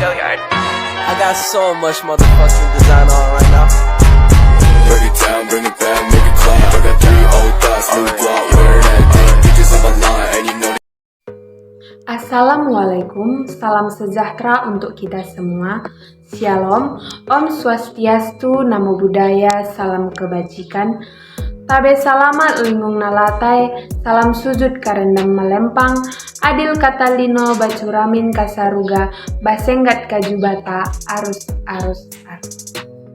I got so much motherfucking design on right now. Break it down, bring it back, make it clap. I got 3 old thoughts, new block, wear that thing. Bitches on my line, and you know. Assalamualaikum, salam sejahtera untuk kita semua. Shalom, Om Swastiastu, Namo Buddhaya, salam kebajikan. Tabe salamat lingung nalatai, salam sujud karendam melempang, adil katalino bacuramin kasaruga, basenggat kajubata, arus.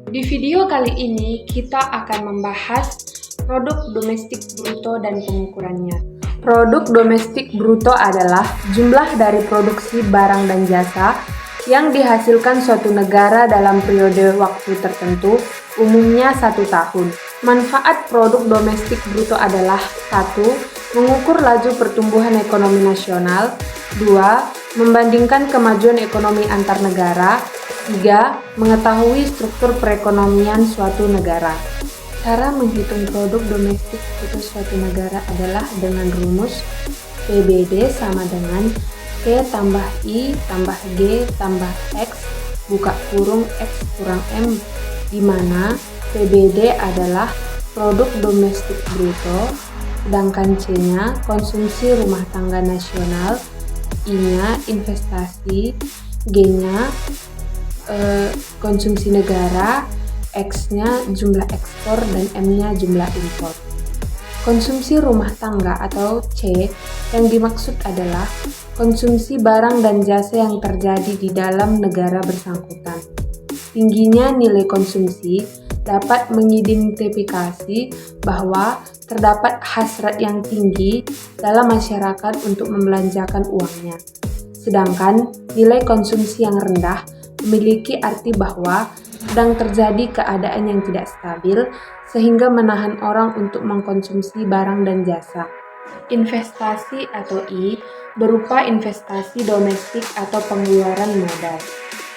Di video kali ini kita akan membahas produk domestik bruto dan pengukurannya. Produk domestik bruto adalah jumlah dari produksi barang dan jasa yang dihasilkan suatu negara dalam periode waktu tertentu, umumnya 1 tahun. Manfaat produk domestik bruto adalah 1. Mengukur laju pertumbuhan ekonomi nasional. 2. Membandingkan kemajuan ekonomi antar negara. 3. Mengetahui struktur perekonomian suatu negara. Cara menghitung produk domestik bruto suatu negara adalah dengan rumus PBD sama dengan P tambah I tambah G tambah X buka kurung X kurang M, di mana PBD adalah produk domestik bruto, sedangkan C-nya konsumsi rumah tangga nasional, I-nya investasi, G-nya konsumsi negara, X-nya jumlah ekspor, dan M-nya jumlah impor. Konsumsi rumah tangga atau C yang dimaksud adalah konsumsi barang dan jasa yang terjadi di dalam negara bersangkutan. Tingginya nilai konsumsi dapat mengidentifikasi bahwa terdapat hasrat yang tinggi dalam masyarakat untuk membelanjakan uangnya. Sedangkan nilai konsumsi yang rendah memiliki arti bahwa sedang terjadi keadaan yang tidak stabil sehingga menahan orang untuk mengkonsumsi barang dan jasa. Investasi atau I berupa investasi domestik atau pengeluaran modal.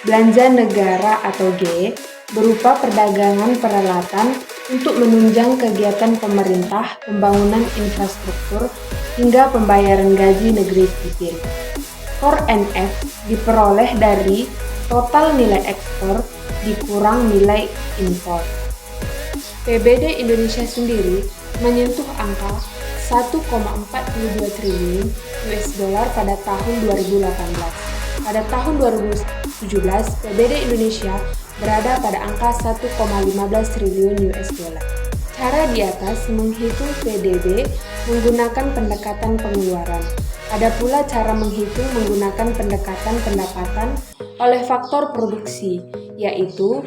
Belanja negara atau G berupa perdagangan peralatan untuk menunjang kegiatan pemerintah, pembangunan infrastruktur, hingga pembayaran gaji negeri sipil. Core NF diperoleh dari total nilai ekspor dikurang nilai impor. PBD Indonesia sendiri menyentuh angka 1,42 triliun US dollar pada tahun 2018. Pada tahun 2017, PBD Indonesia berada pada angka 1,15 triliun US dollar. Cara di atas menghitung PDB menggunakan pendekatan pengeluaran. Ada pula cara menghitung menggunakan pendekatan pendapatan oleh faktor produksi, yaitu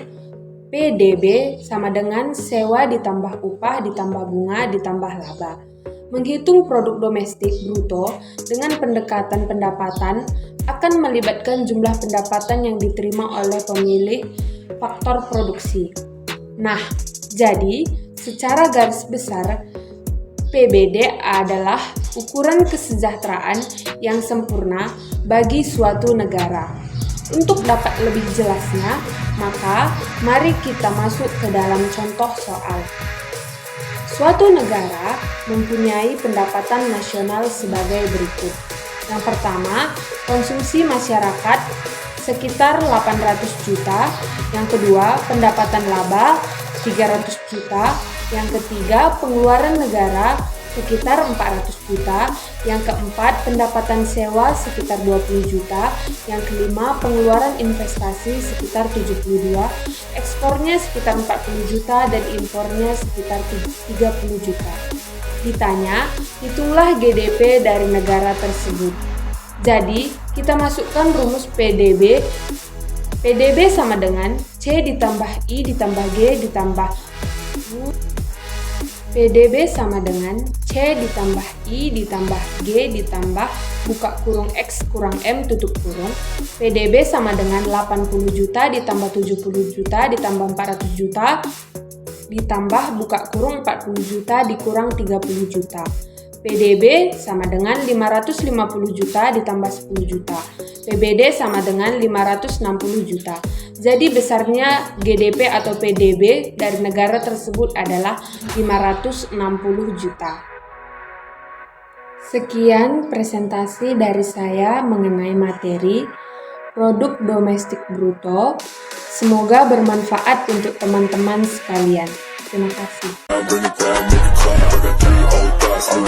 PDB sama dengan sewa ditambah upah ditambah bunga ditambah laba. Menghitung produk domestik bruto dengan pendekatan pendapatan akan melibatkan jumlah pendapatan yang diterima oleh pemilik faktor produksi. Nah, jadi secara garis besar PBD adalah ukuran kesejahteraan yang sempurna bagi suatu negara. Untuk dapat lebih jelasnya, maka mari kita masuk ke dalam contoh soal. Suatu negara mempunyai pendapatan nasional sebagai berikut. Yang pertama, konsumsi masyarakat sekitar 800 juta. Yang kedua, pendapatan laba 300 juta. Yang ketiga, pengeluaran negara sekitar 400 juta. Yang keempat, pendapatan sewa sekitar 20 juta. Yang kelima, pengeluaran investasi sekitar 72, ekspornya sekitar 40 juta dan impornya sekitar 30 juta. Ditanya, hitunglah GDP dari negara tersebut. Jadi, kita masukkan rumus PDB. PDB sama dengan C ditambah I ditambah G ditambah U. PDB sama dengan C ditambah I ditambah G ditambah buka kurung X kurang M tutup kurung. PDB sama dengan 80 juta ditambah 70 juta ditambah 400 juta ditambah buka kurung 40 juta dikurang 30 juta. PDB sama dengan 550 juta ditambah 10 juta. PBD sama dengan 560 juta. Jadi besarnya GDP atau PDB dari negara tersebut adalah 560 juta. Sekian presentasi dari saya mengenai materi produk domestik bruto. Semoga bermanfaat untuk teman-teman sekalian. Terima kasih. Bring it back, make it clap. I got 3 old thoughts, new